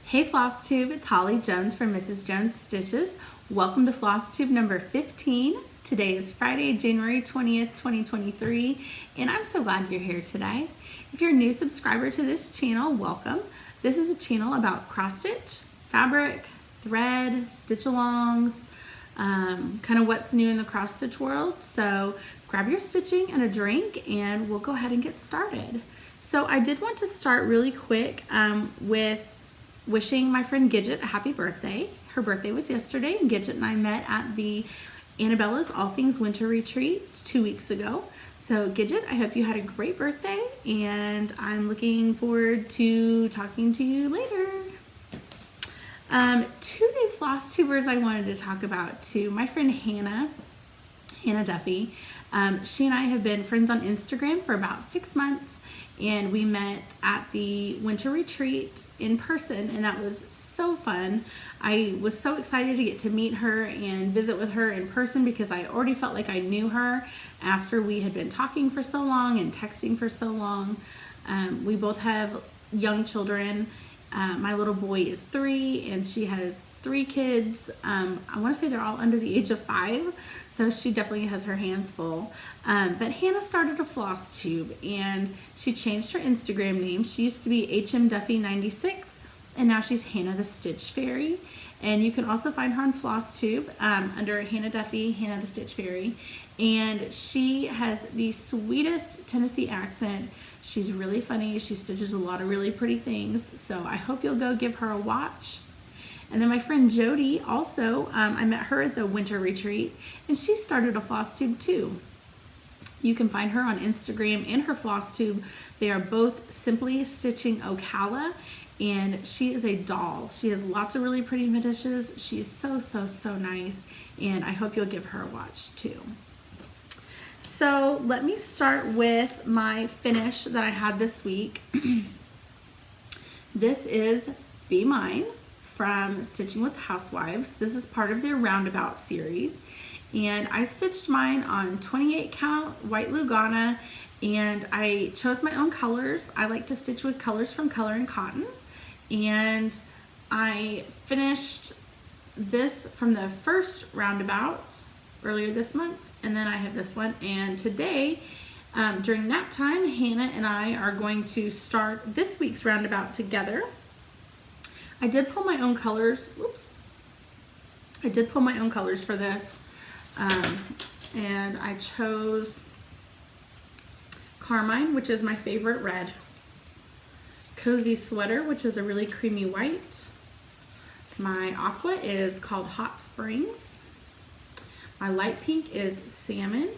Hey Flosstube, it's Holly Jones from Mrs. Jones Stitches. Welcome to Flosstube number 15. Today is Friday, January 20th, 2023, and I'm so glad you're here today. If you're a new subscriber to this channel, welcome. This is a channel about cross stitch, fabric, thread, stitch-alongs, kind of what's new in the cross stitch world. So grab your stitching and a drink and we'll go ahead and get started. So I did want to start really quick with wishing my friend Gidget a happy birthday. Her birthday was yesterday, and Gidget and I met at the Annabella's All Things Winter Retreat 2 weeks ago. So Gidget, I hope you had a great birthday, and I'm looking forward to talking to you later. Two new Flosstubers I wanted to talk about too. My friend Hannah Duffy. She and I have been friends on Instagram for about 6 months. And we met at the winter retreat in person, and that was so fun. I was so excited to get to meet her and visit with her in person because I already felt like I knew her after we had been talking for so long and texting for so long. We both have young children. My little boy is 3 and she has 3 kids. I want to say they're all under the age of 5, so she definitely has her hands full. But Hannah started a Flosstube and she changed her Instagram name. She used to be HMDuffy96 and now she's Hannah the Stitch Fairy. And you can also find her on Flosstube under Hannah Duffy, Hannah the Stitch Fairy. And she has the sweetest Tennessee accent. She's really funny. She stitches a lot of really pretty things. So I hope you'll go give her a watch. And then my friend Jody also, I met her at the winter retreat and she started a Flosstube too. You can find her on Instagram and her Flosstube. They are both Simply Stitching Ocala, and she is a doll. She has lots of really pretty finishes. She is so nice, and I hope you'll give her a watch too. So let me start with my finish that I had this week. This is Be Mine from Stitching with Housewives. This is part of their Roundabout series. And I stitched mine on 28 count white Lugana, and I chose my own colors. I like to stitch with colors from Color and Cotton. And I finished this from the first Roundabout earlier this month, and then I have this one. And today, during nap time, Hannah and I are going to start this week's Roundabout together. I did pull my own colors. Oops. I did pull my own colors for this. And I chose Carmine, which is my favorite red. Cozy Sweater, which is a really creamy white. My aqua is called Hot Springs. My light pink is Salmon.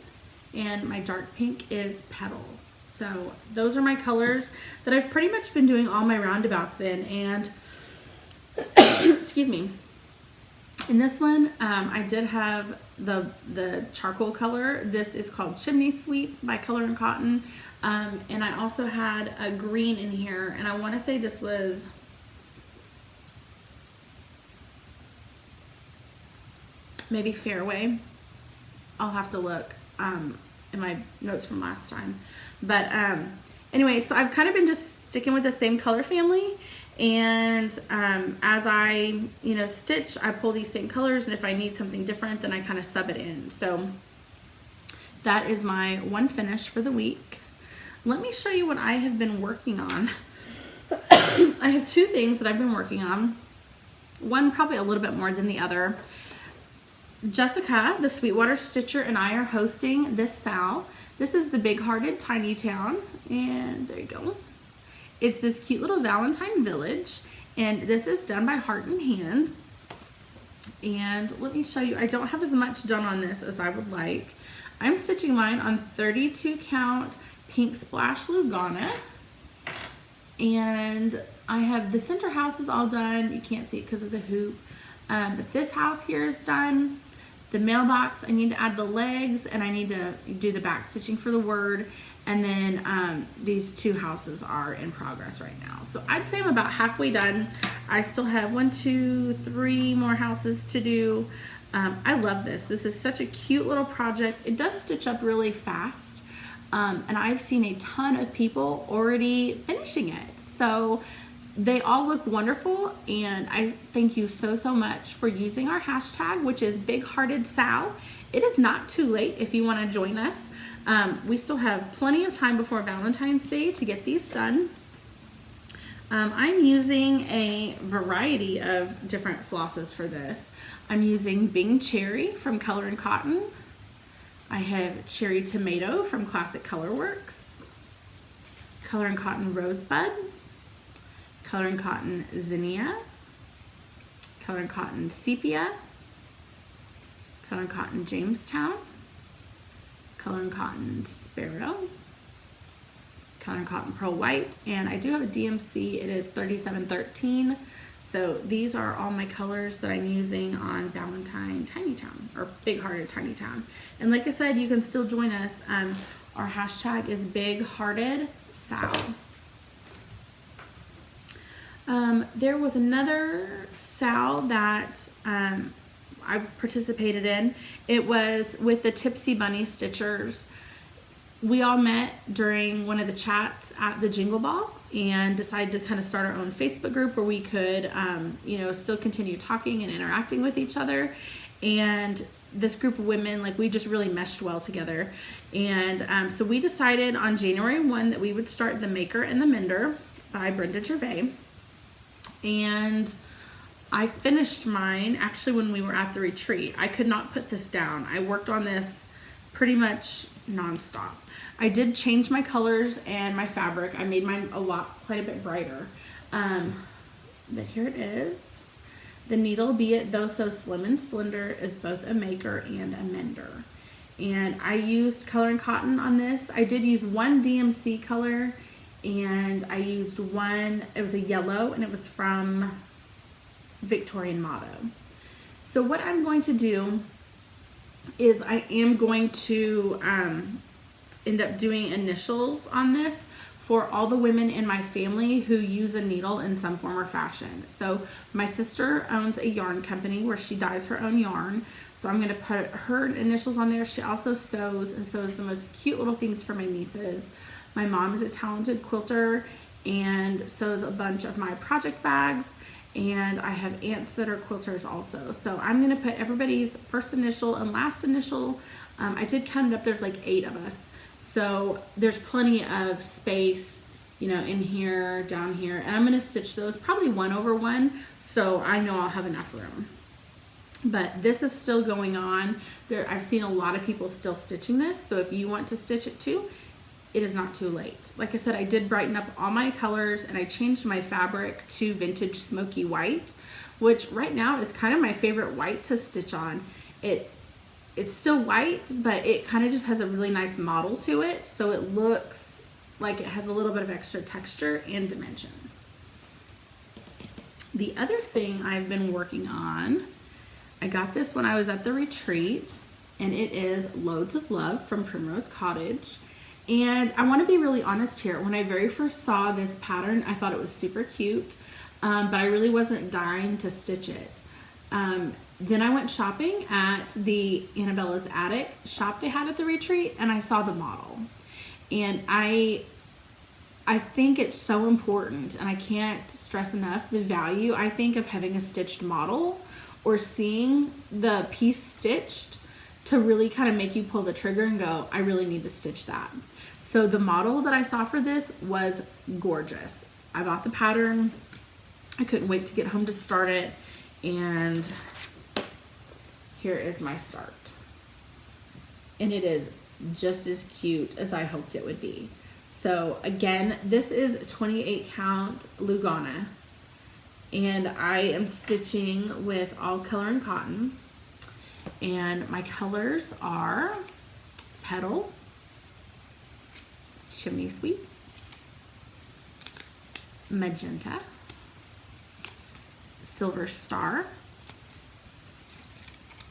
And my dark pink is Petal. So those are my colors that I've pretty much been doing all my roundabouts in. And excuse me. In this one, I did have the charcoal color. This is called Chimney Sweep by Color and Cotton. And I also had a green in here, and I want to say this was maybe Fairway. I'll have to look in my notes from last time. But anyway, so I've kind of been just sticking with the same color family. And as I, stitch, I pull these same colors, and if I need something different, then I kind of sub it in. So that is my one finish for the week. Let me show you what I have been working on. I have 2 things that I've been working on. One probably a little bit more than the other. Jessica, the Sweetwater Stitcher, and I are hosting this Sal. This is the Big Hearted Tiny Town, and there you go. It's this cute little Valentine village, and this is done by Heart and Hand. And let me show you, I don't have as much done on this as I would like. I'm stitching mine on 32 count Pink Splash Lugana. And I have the center house is all done. You can't see it because of the hoop. But this house here is done. The mailbox, I need to add the legs, and I need to do the back stitching for the word. And then these 2 houses are in progress right now. So I'd say I'm about halfway done. I still have 1, 2, 3 more houses to do. I love this. This is such a cute little project. It does stitch up really fast. And I've seen a ton of people already finishing it. So They all look wonderful, and I thank you so much for using our hashtag, which is Big Hearted Sal. It is not too late if you want to join us. We still have plenty of time before Valentine's Day to get these done. I'm using a variety of different flosses for this. I'm using Bing Cherry from Color and Cotton. I have Cherry Tomato from Classic Colorworks, Color and Cotton Rosebud, Color and Cotton Zinnia, Color and Cotton Sepia, Color and Cotton Jamestown, Color and Cotton Sparrow, Color and Cotton Pearl White, and I do have a DMC. It is 3713. So these are all my colors that I'm using on Valentine Tiny Town, or Big Hearted Tiny Town. And like I said, you can still join us. Our hashtag is Big Hearted Sal. There was another Sal that I participated in. It was with the Tipsy Bunny Stitchers. We all met during one of the chats at the Jingle Ball and decided to kind of start our own Facebook group where we could, still continue talking and interacting with each other. And this group of women, like, we just really meshed well together. And so we decided on January 1 that we would start The Maker and the Mender by Brenda Gervais. And I finished mine actually when we were at the retreat. I could not put this down. I worked on this pretty much nonstop. I did change my colors and my fabric. I made mine quite a bit brighter. But here it is. The needle, be it though so slim and slender, is both a maker and a mender. And I used Color and Cotton on this. I did use one DMC color, and I used one, it was a yellow, and it was from Victorian Motto. So what I'm going to do is I am going to end up doing initials on this for all the women in my family who use a needle in some form or fashion. So my sister owns a yarn company where she dyes her own yarn. So I'm going to put her initials on there. She also sews the most cute little things for my nieces. My mom is a talented quilter and sews a bunch of my project bags. And I have aunts that are quilters also. So I'm going to put everybody's first initial and last initial. I did count it up. There's like 8 of us. So there's plenty of space, in here, down here. And I'm going to stitch those probably 1 over 1. So I know I'll have enough room. But this is still going on. I've seen a lot of people still stitching this. So if you want to stitch it too, it is not too late. Like I said, I did brighten up all my colors and I changed my fabric to vintage smoky white, which right now is kind of my favorite white to stitch on. It's still white, but it kind of just has a really nice model to it. So it looks like it has a little bit of extra texture and dimension. The other thing I've been working on, I got this when I was at the retreat, and it is Loads of Love from Primrose Cottage. And I want to be really honest here. When I very first saw this pattern, I thought it was super cute, but I really wasn't dying to stitch it. Then I went shopping at the Annabella's Attic shop they had at the retreat, and I saw the model. And I think it's so important, and I can't stress enough the value, I think, of having a stitched model or seeing the piece stitched to really kind of make you pull the trigger and go, I really need to stitch that. So the model that I saw for this was gorgeous. I bought the pattern. I couldn't wait to get home to start it. And here is my start. And it is just as cute as I hoped it would be. So again, this is 28 count Lugana. And I am stitching with all Color and Cotton. And my colors are Petal, Chimney Sweep, Magenta, Silver Star,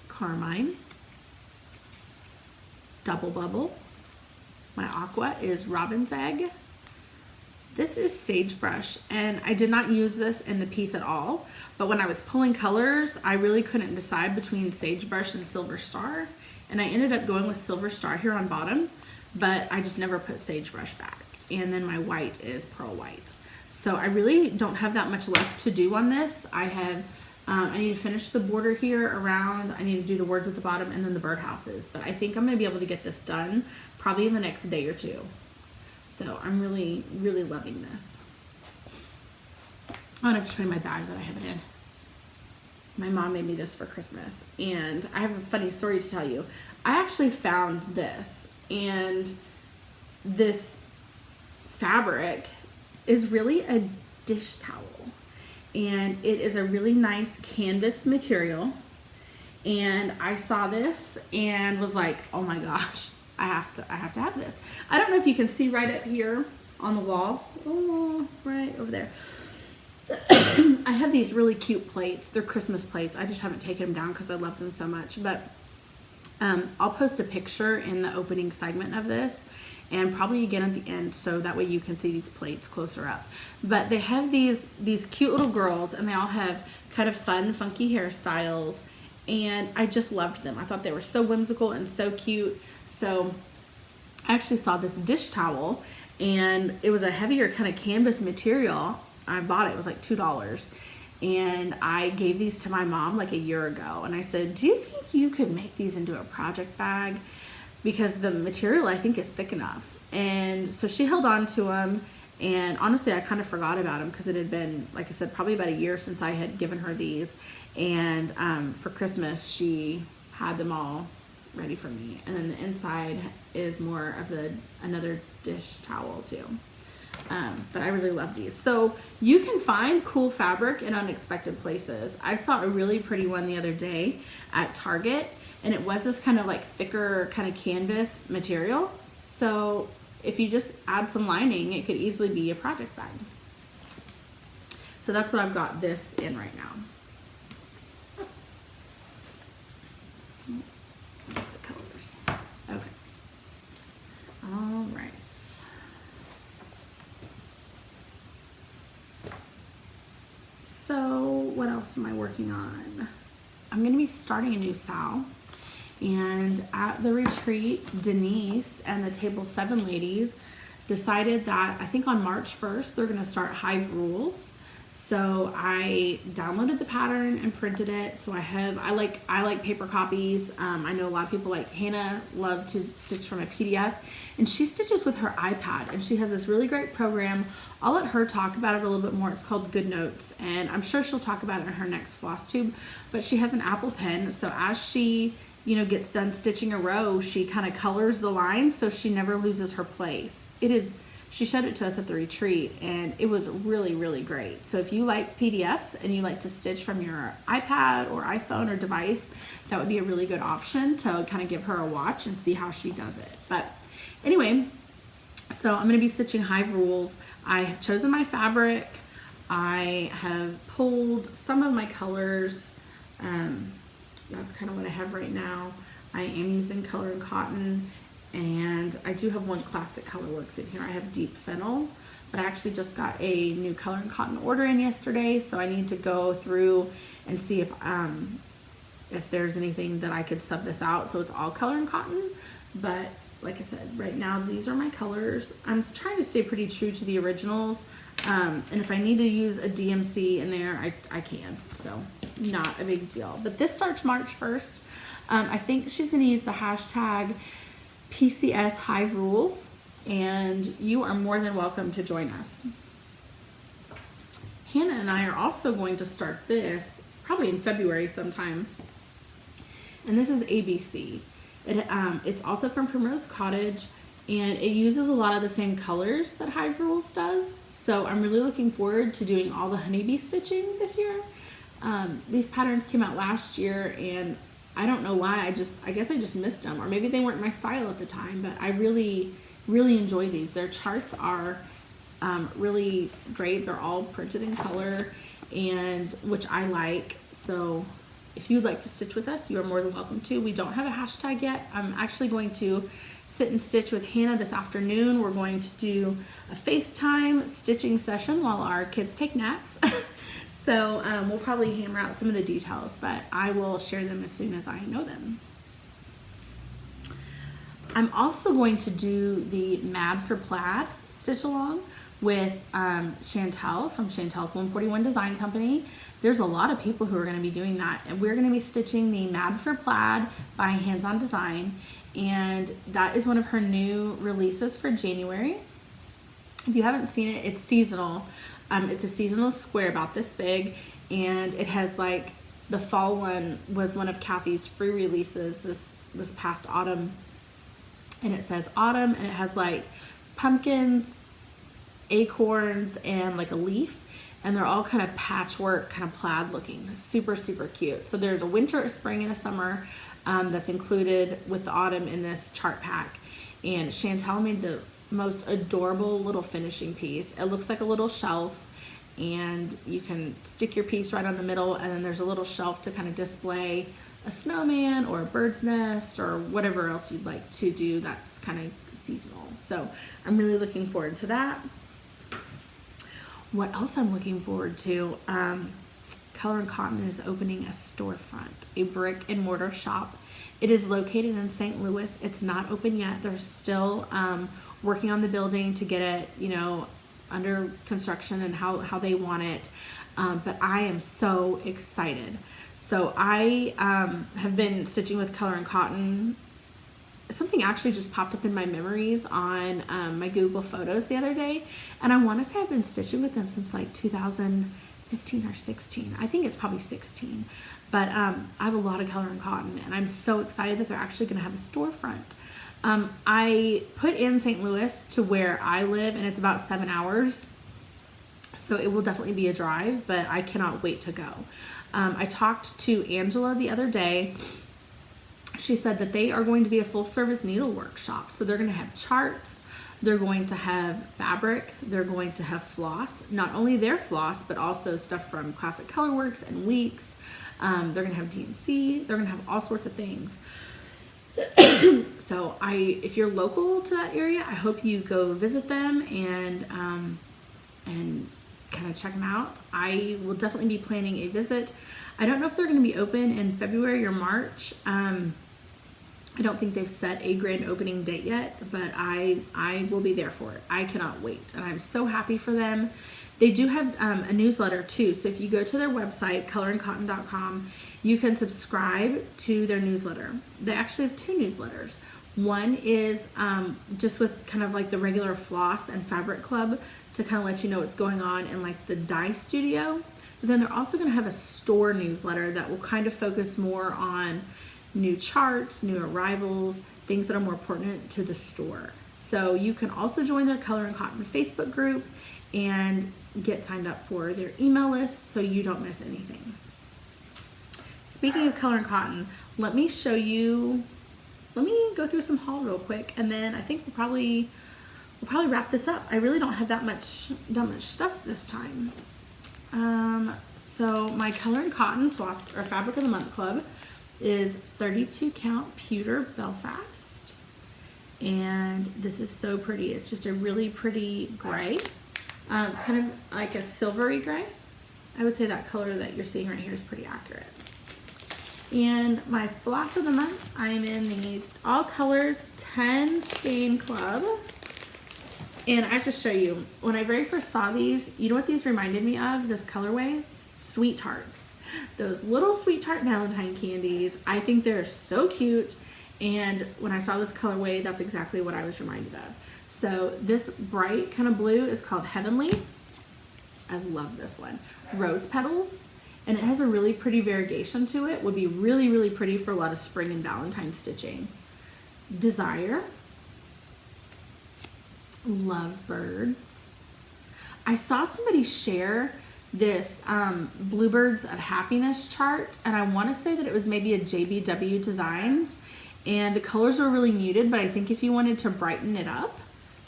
Carmine, Double Bubble. My aqua is Robin's Egg. This is Sagebrush, and I did not use this in the piece at all, but when I was pulling colors, I really couldn't decide between Sagebrush and Silver Star, and I ended up going with Silver Star here on bottom, but I just never put Sagebrush back. And then my white is Pearl White. So I really don't have that much left to do on this. I need to finish the border here around. I need to do the words at the bottom and then the birdhouses. But I think I'm going to be able to get this done probably in the next day or two. So I'm really, really loving this. I want to show you my bag that I have it in. My mom made me this for Christmas, and I have a funny story to tell you. I actually found this, and this fabric is really a dish towel, and it is a really nice canvas material. And I saw this and was like, oh my gosh, I have to have this. I don't know if you can see right up here on the wall. Oh, right over there. I have these really cute plates. They're Christmas plates. I just haven't taken them down because I love them so much. But I'll post a picture in the opening segment of this, and probably again at the end, so that way you can see these plates closer up. But they have these cute little girls, and they all have kind of fun, funky hairstyles, and I just loved them. I thought they were so whimsical and so cute. So I actually saw this dish towel, and it was a heavier kind of canvas material. I bought it. It was like $2. And I gave these to my mom like a year ago. And I said, do you think you could make these into a project bag? Because the material I think is thick enough. And so she held on to them. And honestly, I kind of forgot about them because it had been, like I said, probably about a year since I had given her these. And for Christmas, she had them all ready for me. And then the inside is more of another dish towel too. But I really love these. So you can find cool fabric in unexpected places. I saw a really pretty one the other day at Target, and it was this kind of like thicker kind of canvas material. So if you just add some lining, it could easily be a project bag. So that's what I've got this in right now. The colors. Okay. All right. So what else am I working on? I'm going to be starting a new SAL, and at the retreat, Denise and the Table 7 ladies decided that I think on March 1st they're going to start Hive rules. So I downloaded the pattern and printed it. So I like paper copies. I know a lot of people like Hannah love to stitch from a PDF, and she stitches with her iPad, and she has this really great program. I'll let her talk about it a little bit more. It's called Good Notes, and I'm sure she'll talk about it in her next Flosstube. But she has an Apple Pen, so as she gets done stitching a row, she kind of colors the lines so she never loses her place. She showed it to us at the retreat, and it was really, really great. So if you like PDFs and you like to stitch from your iPad or iPhone or device, that would be a really good option to kind of give her a watch and see how she does it. But anyway, so I'm going to be stitching Hive rules. I have chosen my fabric. I have pulled some of my colors. That's kind of what I have right now. I am using Color and Cotton. And I do have one classic color works in here. I have Deep Fennel, but I actually just got a new Color and Cotton order in yesterday, so I need to go through and see if there's anything that I could sub this out so it's all Color and Cotton. But like I said, right now these are my colors. I'm trying to stay pretty true to the originals, and if I need to use a DMC in there, I can, so not a big deal. But this starts March 1st. I think she's going to use the hashtag PCS Hive rules, and you are more than welcome to join us. Hannah and I are also going to start this probably in February sometime, and this is ABC. It's also from Primrose Cottage, and it uses a lot of the same colors that Hive rules does, so I'm really looking forward to doing all the honeybee stitching this year. These patterns came out last year, and I don't know why, I guess I just missed them, or maybe they weren't my style at the time, but I really, really enjoy these. Their charts are really great. They're all printed in color, and which I like. So if you'd like to stitch with us, you are more than welcome to. We don't have a hashtag yet. I'm actually going to sit and stitch with Hannah this afternoon. We're going to do a FaceTime stitching session while our kids take naps. So we'll probably hammer out some of the details, but I will share them as soon as I know them. I'm also going to do the Mad for Plaid stitch along with Chantel from Chantel's 141 Design Company. There's a lot of people who are going to be doing that, and we're going to be stitching the Mad for Plaid by Hands On Design, and that is one of her new releases for January. If you haven't seen it, it's seasonal. It's a seasonal square about this big, and it has like, the fall one was one of Kathy's free releases this past autumn, and it says autumn, and it has like pumpkins, acorns, and like a leaf, and they're all kind of patchwork, kind of plaid looking. Super, super cute. So there's a winter, a spring, and a summer that's included with the autumn in this chart pack. And Chantel made the most adorable little finishing piece. It looks like a little shelf, and you can stick your piece right on the middle, and then there's a little shelf to kind of display a snowman or a bird's nest or whatever else you'd like to do that's kind of seasonal. So I'm really looking forward to that. What else I'm looking forward to, Color and Cotton is opening a storefront, a brick and mortar shop. It is located in St. Louis. It's not open yet. They're still working on the building to get it, you know, under construction and how they want it. But I am so excited. So I have been stitching with Color and Cotton. Something actually just popped up in my memories on my Google Photos the other day, and I want to say I've been stitching with them since like 2015 or 16. I think it's probably 16, but I have a lot of Color and Cotton, and I'm so excited that they're actually going to have a storefront. I put in St. Louis to where I live, and it's about 7 hours, so it will definitely be a drive, but I cannot wait to go. I talked to Angela the other day. She said that they are going to be a full service needle workshop. So they're going to have charts, they're going to have fabric, they're going to have floss, not only their floss, but also stuff from Classic Colorworks and Weeks. They're going to have DMC, they're going to have all sorts of things. So if you're local to that area, I hope you go visit them and kind of check them out. I will definitely be planning a visit. I don't know if they're going to be open in February or March. I don't think they've set a grand opening date yet, but I will be there for it. I cannot wait, and I'm so happy for them. They do have a newsletter too, so if you go to their website, colorandcotton.com, you can subscribe to their newsletter. They actually have 2 newsletters. One is just with kind of like the regular floss and fabric club to kind of let you know what's going on in like the dye studio. But then they're also going to have a store newsletter that will kind of focus more on new charts, new arrivals, things that are more pertinent to the store. So you can also join their Color and Cotton Facebook group and get signed up for their email list so you don't miss anything. Speaking of Color and Cotton, let me go through some haul real quick, and then I think we'll probably wrap this up. I really don't have that much stuff this time. So my Color and Cotton Floss or Fabric of the Month Club is 32 count pewter Belfast, and this is so pretty. It's just a really pretty gray, kind of like a silvery gray. I would say that color that you're seeing right here is pretty accurate. And my Floss of the Month, I am in the All Colors 10 Skein Club. And I have to show you, when I very first saw these, you know what these reminded me of, this colorway? Sweet Tarts. Those little Sweet Tart Valentine candies. I think they're so cute. And when I saw this colorway, that's exactly what I was reminded of. So this bright kind of blue is called Heavenly. I love this one. Rose Petals. And it has a really pretty variegation to it. Would be really, really pretty for a lot of spring and Valentine stitching. Desire. Lovebirds. I saw somebody share this Bluebirds of Happiness chart, and I want to say that it was maybe a JBW Designs, and the colors are really muted, but I think if you wanted to brighten it up,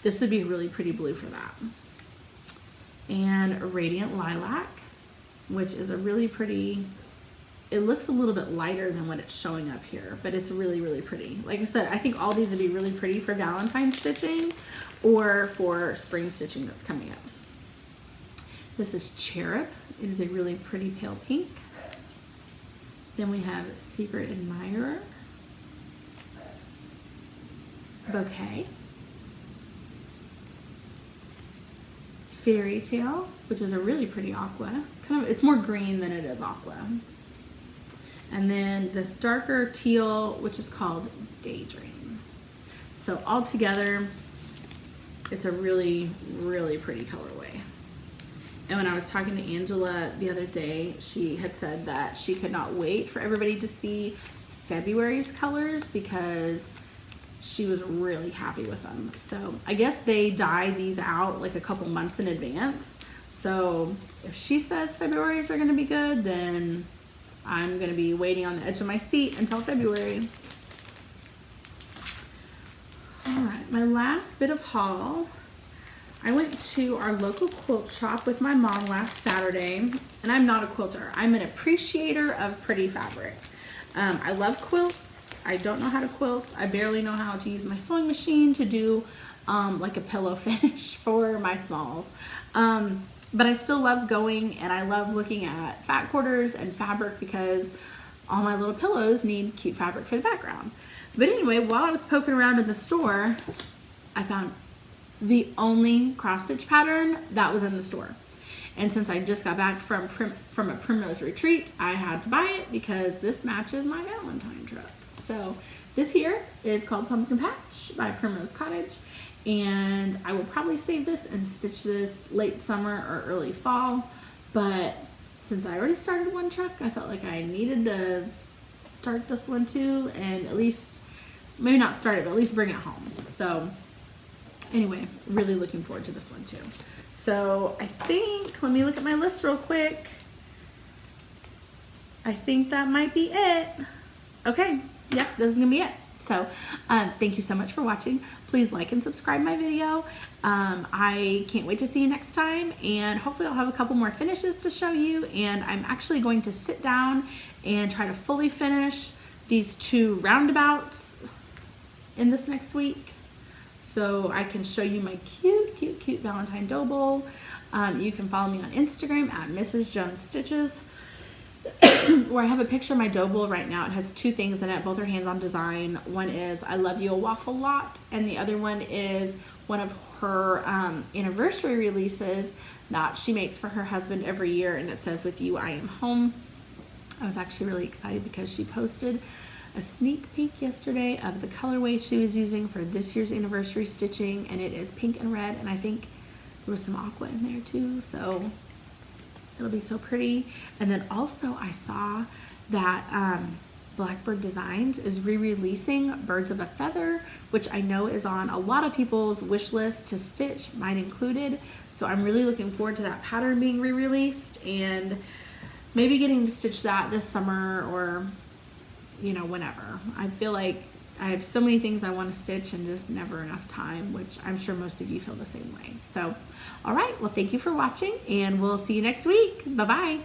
this would be a really pretty blue for that. And Radiant Lilac, which is a really pretty, it looks a little bit lighter than what it's showing up here, but it's really, really pretty. Like I said, I think all these would be really pretty for Valentine stitching or for spring stitching that's coming up. This is Cherub. It is a really pretty pale pink. Then we have Secret Admirer, Bouquet, Fairy Tale, which is a really pretty aqua. It's more green than it is aqua. And then this darker teal, which is called Daydream. So all together, it's a really, really pretty colorway. And when I was talking to Angela the other day, she had said that she could not wait for everybody to see February's colors because she was really happy with them. So I guess they dye these out like a couple months in advance. So if she says February's are gonna be good, then I'm gonna be waiting on the edge of my seat until February. All right, my last bit of haul. I went to our local quilt shop with my mom last Saturday, and I'm not a quilter. I'm an appreciator of pretty fabric. I love quilts. I don't know how to quilt. I barely know how to use my sewing machine to do like a pillow finish for my smalls. But I still love going, and I love looking at fat quarters and fabric because all my little pillows need cute fabric for the background. But anyway, while I was poking around in the store, I found the only cross stitch pattern that was in the store. And since I just got back from a Primrose retreat, I had to buy it because this matches my Valentine truck. So this here is called Pumpkin Patch by Primrose Cottage, and I will probably save this and stitch this late summer or early fall. But since I already started one truck, I felt like I needed to start this one too, and at least, maybe not start it, but at least bring it home. So anyway, really looking forward to this one too. So I think, let me look at my list real quick. I think that might be it. Okay, yep, this is gonna be it. So thank you so much for watching. Please like and subscribe my video. I can't wait to see you next time, and hopefully I'll have a couple more finishes to show you, and I'm actually going to sit down and try to fully finish these 2 roundabouts in this next week, so I can show you my cute, cute, cute Valentine dough bowl. You can follow me on Instagram at Mrs. Jones Stitches, where I have a picture of my dough bowl right now. It has 2 things in it. Both are hands-on design. One is I love you a waffle lot, and the other one is one of her anniversary releases that she makes for her husband every year, and it says, "With you, I am home." I was actually really excited because she posted a sneak peek yesterday of the colorway she was using for this year's anniversary stitching, and it is pink and red, and I think there was some aqua in there too, so it'll be so pretty. And then also I saw that Blackbird Designs is re-releasing Birds of a Feather, which I know is on a lot of people's wish list to stitch, mine included. So I'm really looking forward to that pattern being re-released, and maybe getting to stitch that this summer, or you know, whenever. I feel like I have so many things I want to stitch and just never enough time, which I'm sure most of you feel the same way. So, all right, well, thank you for watching, and we'll see you next week. Bye-bye.